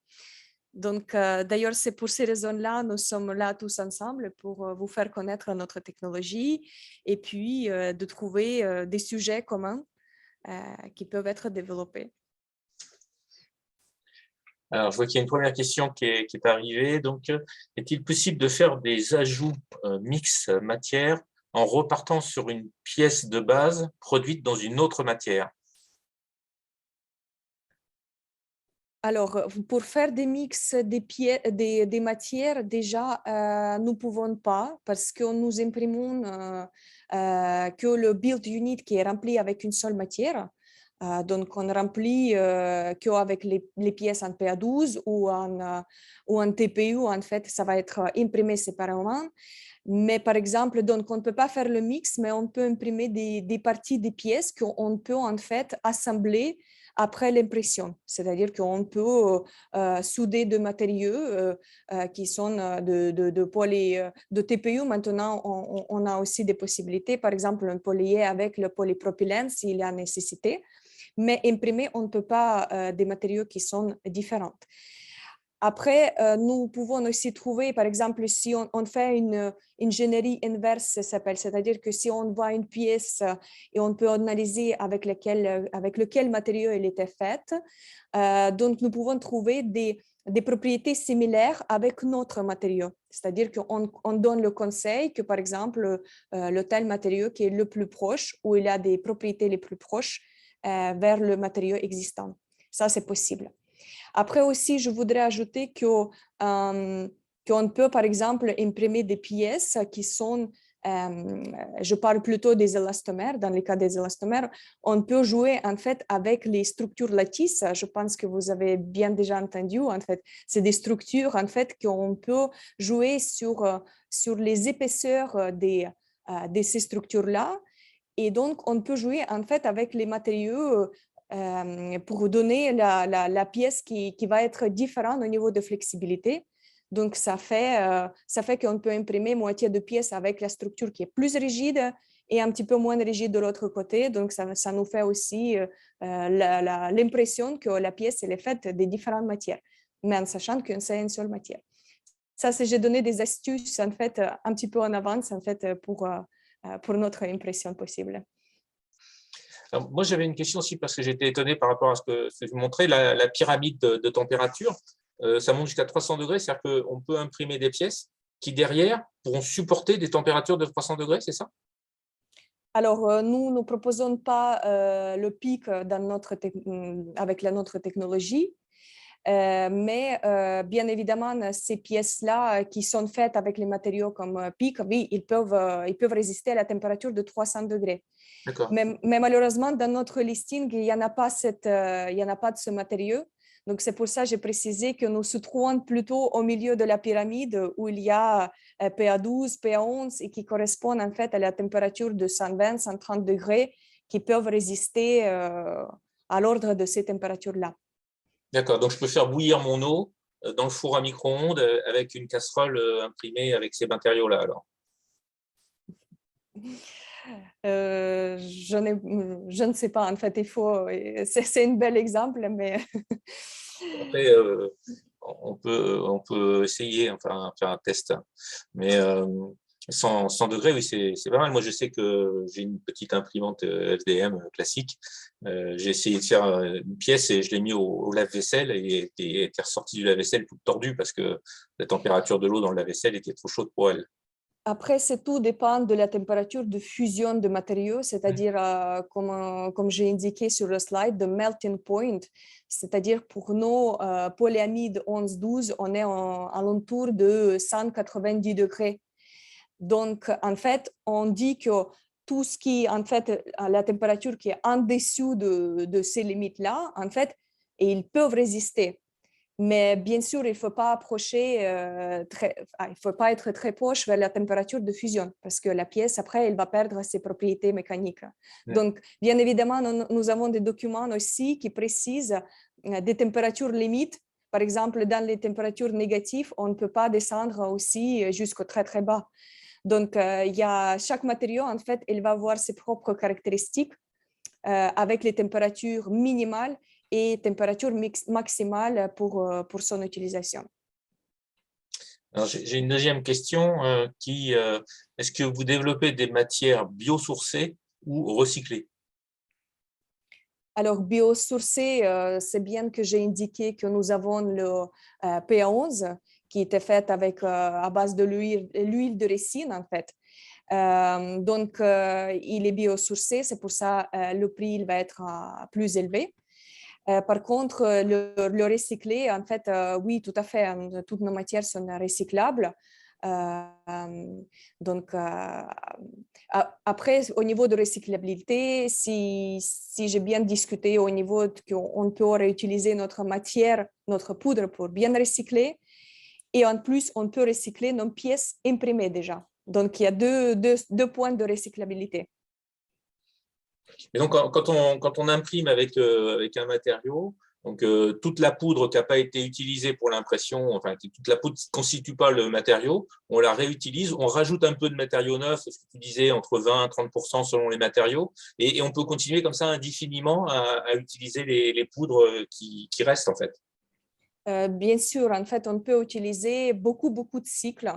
Donc, d'ailleurs, c'est pour ces raisons-là, nous sommes là tous ensemble pour vous faire connaître notre technologie et puis de trouver des sujets communs qui peuvent être développés. Alors, je vois qu'il y a une première question qui est arrivée. Donc, est-il possible de faire des ajouts mix matière en repartant sur une pièce de base produite dans une autre matière? Alors, pour faire des mix des matières, déjà, nous ne pouvons pas parce que nous imprimons que le build unit qui est rempli avec une seule matière. Donc, on remplit qu'avec les pièces en PA12 ou en TPU. En fait, ça va être imprimé séparément. Mais par exemple, donc, on ne peut pas faire le mix, mais on peut imprimer des parties des pièces qu'on peut en fait assembler après l'impression. C'est-à-dire qu'on peut souder deux matériaux qui sont de TPU. Maintenant, on a aussi des possibilités. Par exemple, un polyé avec le polypropylène s'il y a nécessité. Mais imprimer, on ne peut pas des matériaux qui sont différents. Après, nous pouvons aussi trouver, par exemple, si on fait une ingénierie inverse, ça s'appelle, c'est-à-dire que si on voit une pièce et on peut analyser avec lequel matériau elle était faite, donc nous pouvons trouver des propriétés similaires avec notre matériau. C'est-à-dire qu'on donne le conseil que, par exemple, le tel matériau qui est le plus proche, ou il a des propriétés les plus proches vers le matériau existant. Ça, c'est possible. Après aussi, je voudrais ajouter qu'on peut, par exemple, imprimer des pièces qui sont, je parle plutôt des élastomères. Dans le cas des élastomères, on peut jouer en fait avec les structures lattices. Je pense que vous avez bien déjà entendu. En fait, c'est des structures en fait qu'on peut jouer sur les épaisseurs de ces structures-là. Et donc, on peut jouer en fait avec les matériaux pour donner la pièce qui va être différente au niveau de flexibilité. Donc, ça fait qu'on peut imprimer moitié de pièces avec la structure qui est plus rigide et un petit peu moins rigide de l'autre côté. Donc, ça nous fait aussi l'impression que la pièce elle est faite de différentes matières, mais en sachant que c'est une seule matière. Ça, j'ai donné des astuces en fait un petit peu en avance en fait pour notre impression possible. Alors, moi, j'avais une question aussi parce que j'étais étonné par rapport à ce que je montrais, la pyramide de température. Ça monte jusqu'à 300 degrés, c'est-à-dire qu'on peut imprimer des pièces qui, derrière, pourront supporter des températures de 300 degrés, c'est ça? Alors, nous ne proposons pas le pic avec notre technologie, mais bien évidemment, ces pièces-là qui sont faites avec les matériaux comme pic, oui, ils peuvent résister à la température de 300 degrés. Mais malheureusement, dans notre listing, il n'y en a pas de ce matériau. Donc, c'est pour ça que j'ai précisé que nous nous trouvons plutôt au milieu de la pyramide où il y a PA12, PA11 et qui correspondent en fait à la température de 120, 130 degrés qui peuvent résister à l'ordre de ces températures-là. D'accord, donc je peux faire bouillir mon eau dans le four à micro-ondes avec une casserole imprimée avec ces matériaux-là alors. Je ne sais pas, en fait, c'est un bel exemple, mais… Après, on peut essayer, enfin, faire un test, mais 100 degrés, oui, c'est pas mal. Moi, je sais que j'ai une petite imprimante FDM classique. J'ai essayé de faire une pièce et je l'ai mis au lave-vaisselle et était ressorti du lave-vaisselle tout tordu parce que la température de l'eau dans le lave-vaisselle était trop chaude pour elle. Après, tout dépend de la température de fusion de matériaux, c'est-à-dire, comme j'ai indiqué sur le slide, de melting point, c'est-à-dire pour nos polyamides 11-12, on est à l'entour de 190 degrés. Donc, en fait, on dit que tout ce qui, en fait, la température qui est en dessous de ces limites-là, en fait, et ils peuvent résister. Mais bien sûr, il ne faut pas approcher il faut pas être très proche vers la température de fusion parce que la pièce, après, elle va perdre ses propriétés mécaniques. Donc, bien évidemment, nous avons des documents aussi qui précisent des températures limites. Par exemple, dans les températures négatives, on ne peut pas descendre aussi jusqu'au très, très bas. Donc, chaque matériau, en fait, il va avoir ses propres caractéristiques avec les températures minimales et température maximale pour son utilisation. J'ai une deuxième question est-ce que vous développez des matières biosourcées ou recyclées? Alors, biosourcées, c'est bien que j'ai indiqué que nous avons le PA11 qui était fait à base de l'huile de ricine, en fait. Donc, il est biosourcé, c'est pour ça le prix il va être plus élevé. Par contre, le recycler, en fait, oui, tout à fait, toutes nos matières sont recyclables. Donc, après, au niveau de recyclabilité, si j'ai bien discuté au niveau qu'on peut réutiliser notre matière, notre poudre pour bien recycler, et en plus, on peut recycler nos pièces imprimées déjà. Donc, il y a deux points de recyclabilité. Et donc, quand on imprime avec un matériau, donc toute la poudre qui n'a pas été utilisée pour l'impression, enfin toute la poudre qui ne constitue pas le matériau, on la réutilise, on rajoute un peu de matériau neuf, ce que tu disais, entre 20 et 30% selon les matériaux, et on peut continuer comme ça indéfiniment à utiliser les poudres qui restent en fait. Bien sûr, en fait, on peut utiliser beaucoup de cycles.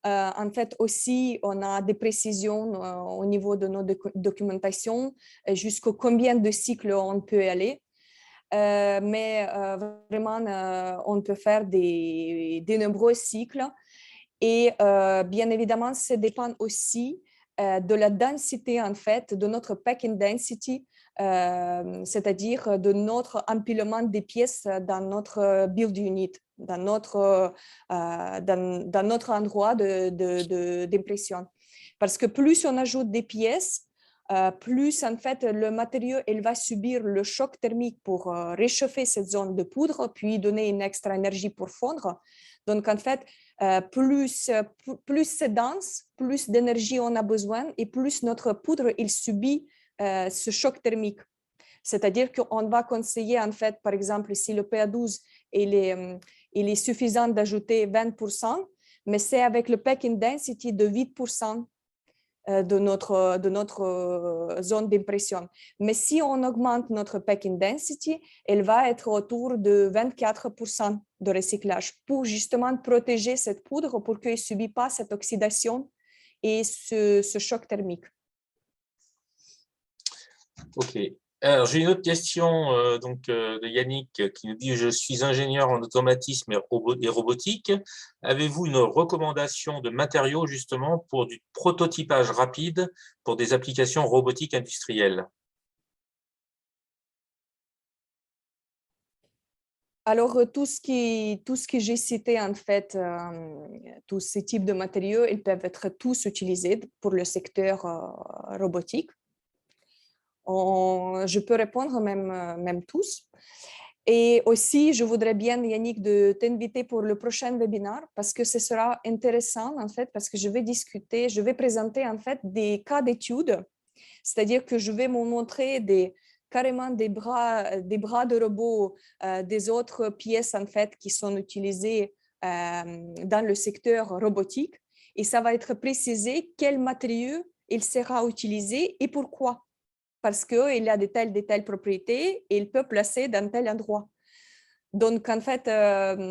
En fait, aussi, on a des précisions au niveau de nos documentations jusqu'à combien de cycles on peut aller. Mais vraiment, on peut faire des nombreux cycles. Et bien évidemment, ça dépend aussi de la densité, en fait, de notre packing density, c'est-à-dire de notre empilement des pièces dans notre build unit, dans notre endroit d'impression. Parce que plus on ajoute des pièces, plus en fait le matériau il va subir le choc thermique pour réchauffer cette zone de poudre, puis donner une extra énergie pour fondre. Donc en fait, plus c'est dense, plus d'énergie on a besoin et plus notre poudre il subit ce choc thermique. C'est-à-dire qu'on va conseiller en fait, par exemple, si le PA12 il est suffisant d'ajouter 20%, mais c'est avec le packing density de 8% de notre zone d'impression. Mais si on augmente notre packing density, elle va être autour de 24% de recyclage pour justement protéger cette poudre pour qu'elle ne subit pas cette oxydation et ce choc thermique. Ok. Alors, j'ai une autre question de Yannick qui nous dit « Je suis ingénieur en automatisme et robotique. Avez-vous une recommandation de matériaux justement pour du prototypage rapide pour des applications robotiques industrielles ?» Alors, tout ce que j'ai cité, en fait, tous ces types de matériaux, ils peuvent être tous utilisés pour le secteur robotique. Je peux répondre même tous. Et aussi, je voudrais bien, Yannick, de t'inviter pour le prochain webinaire parce que ce sera intéressant, en fait, parce que je vais présenter, en fait, des cas d'études. C'est-à-dire que je vais vous montrer carrément des bras de robots, des autres pièces, en fait, qui sont utilisées dans le secteur robotique. Et ça va être précisé quel matériau il sera utilisé et pourquoi. Parce qu'il a des telles propriétés et il peut placer dans tel endroit. Donc, en fait, la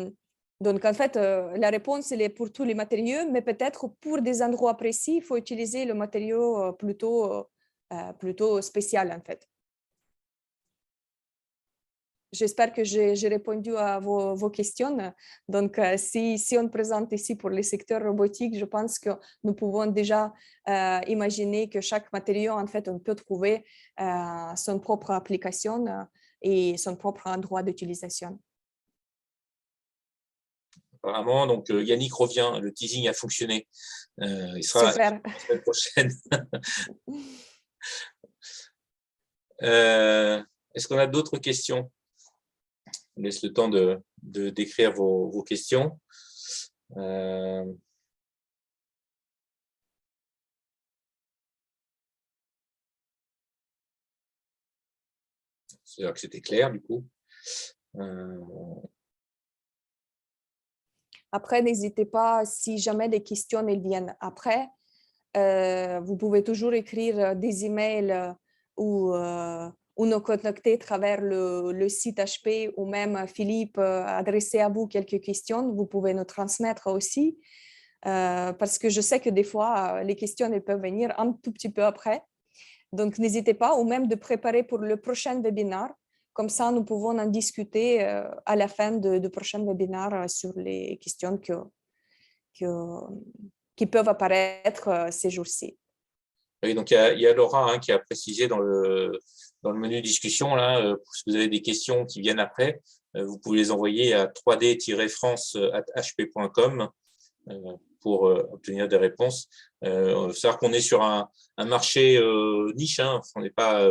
réponse elle est pour tous les matériaux, mais peut-être pour des endroits précis, il faut utiliser le matériau plutôt spécial, en fait. J'espère que j'ai répondu à vos questions. Donc, si on présente ici pour les secteurs robotiques, je pense que nous pouvons déjà imaginer que chaque matériau, en fait, on peut trouver son propre application et son propre endroit d'utilisation. Apparemment, donc Yannick revient, le teasing a fonctionné. Il sera Super. la semaine prochaine. Est-ce qu'on a d'autres questions? On laisse le temps d'écrire vos questions. C'est-à-dire que c'était clair, du coup. Après, n'hésitez pas, si jamais des questions elles viennent après, vous pouvez toujours écrire des emails ou nous contacter à travers le site HP ou même Philippe adresser à vous quelques questions. Vous pouvez nous transmettre aussi parce que je sais que des fois, les questions elles peuvent venir un tout petit peu après. Donc, n'hésitez pas ou même de préparer pour le prochain webinaire. Comme ça, nous pouvons en discuter à la fin du prochain webinaire sur les questions qui peuvent apparaître ces jours-ci. Oui, donc il y a Laura qui a précisé dans le menu discussion, là, si vous avez des questions qui viennent après, vous pouvez les envoyer à 3d-france@hp.com pour obtenir des réponses. C'est-à-dire qu'on est sur un marché niche, hein. On n'est pas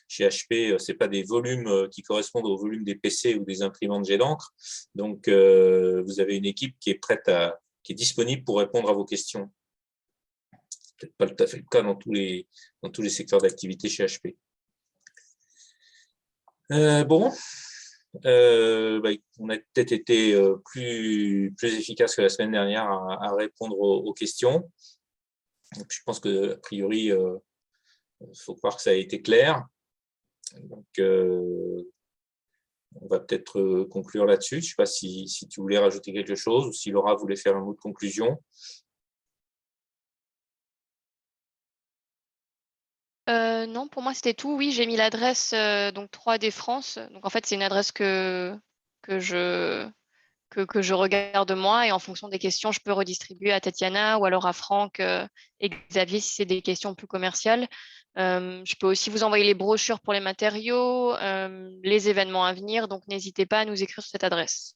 chez HP, c'est pas des volumes qui correspondent au volume des PC ou des imprimantes jet d'encre. Donc, vous avez une équipe qui est prête qui est disponible pour répondre à vos questions. Peut-être pas tout à fait le cas dans tous les secteurs d'activité chez HP. Bon, on a peut-être été plus efficace que la semaine dernière à répondre aux questions. Donc, je pense que a priori, il faut croire que ça a été clair. Donc, on va peut-être conclure là-dessus. Je ne sais pas si tu voulais rajouter quelque chose ou si Laura voulait faire un mot de conclusion. Non, pour moi, c'était tout. Oui, j'ai mis l'adresse donc 3D France. Donc, en fait, c'est une adresse que je regarde moi et en fonction des questions, je peux redistribuer à Tatiana ou alors à Franck et Xavier si c'est des questions plus commerciales. Je peux aussi vous envoyer les brochures pour les matériaux, les événements à venir. Donc, n'hésitez pas à nous écrire sur cette adresse.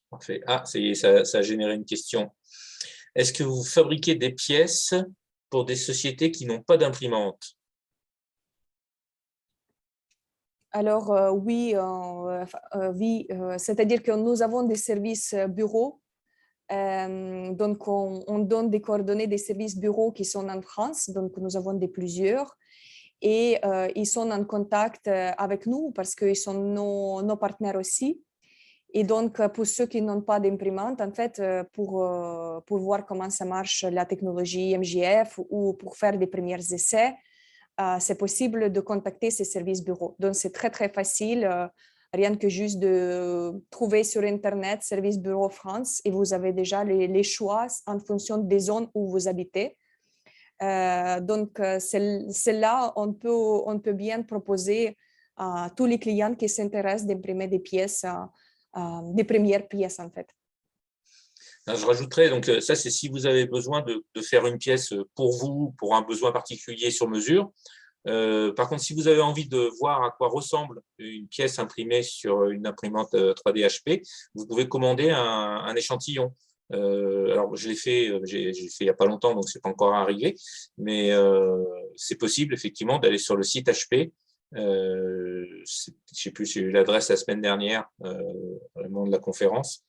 Parfait. Ah, ça y est, ça a généré une question. Est-ce que vous fabriquez des pièces pour des sociétés qui n'ont pas d'imprimante? Alors, oui, oui, c'est-à-dire que nous avons des services bureaux. Donc, on donne des coordonnées des services bureaux qui sont en France. Donc, nous avons plusieurs. Et ils sont en contact avec nous parce qu'ils sont nos partenaires aussi. Et donc, pour ceux qui n'ont pas d'imprimante, en fait, pour voir comment ça marche la technologie MJF ou pour faire des premiers essais, c'est possible de contacter ces services bureaux. Donc, c'est très, très facile, rien que juste de trouver sur Internet Service Bureau France et vous avez déjà les choix en fonction des zones où vous habitez. Donc, c'est là on peut bien proposer à tous les clients qui s'intéressent d'imprimer des pièces, des premières pièces en fait. Je rajouterais, donc ça c'est si vous avez besoin de faire une pièce pour vous, pour un besoin particulier sur mesure. Par contre, si vous avez envie de voir à quoi ressemble une pièce imprimée sur une imprimante 3D HP, vous pouvez commander un échantillon. Alors, je l'ai fait, j'ai fait il n'y a pas longtemps, donc c'est pas encore arrivé, mais c'est possible effectivement d'aller sur le site HP. Je sais plus, j'ai eu l'adresse la semaine dernière, au moment de la conférence.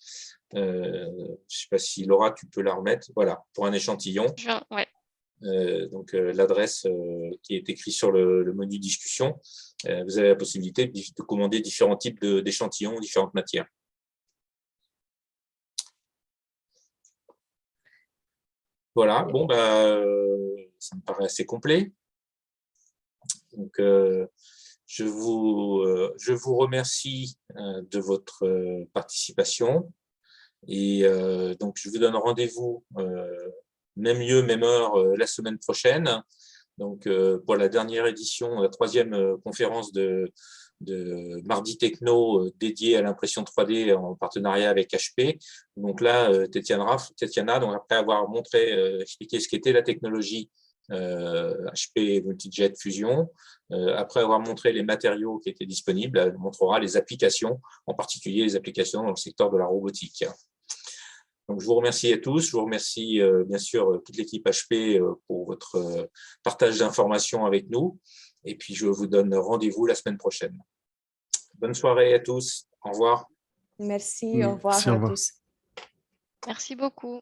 Je ne sais pas si Laura, tu peux la remettre. Voilà, pour un échantillon. Ouais. Donc, l'adresse qui est écrite sur le menu discussion, vous avez la possibilité de commander différents types d'échantillons, différentes matières. Voilà, bon, ça me paraît assez complet. Donc, je vous remercie de votre participation. Et donc, je vous donne rendez-vous même lieu, même heure la semaine prochaine. Donc, pour la dernière édition, la 3e conférence de Mardi Techno dédiée à l'impression 3D en partenariat avec HP. Donc là, Tatiana, donc après avoir expliqué ce qu'était la technologie HP Multijet Fusion, après avoir montré les matériaux qui étaient disponibles, elle montrera les applications, en particulier les applications dans le secteur de la robotique. Donc, je vous remercie à tous. Je vous remercie bien sûr toute l'équipe HP pour votre partage d'informations avec nous. Et puis, je vous donne rendez-vous la semaine prochaine. Bonne soirée à tous. Au revoir. Merci, au revoir à tous. Merci beaucoup.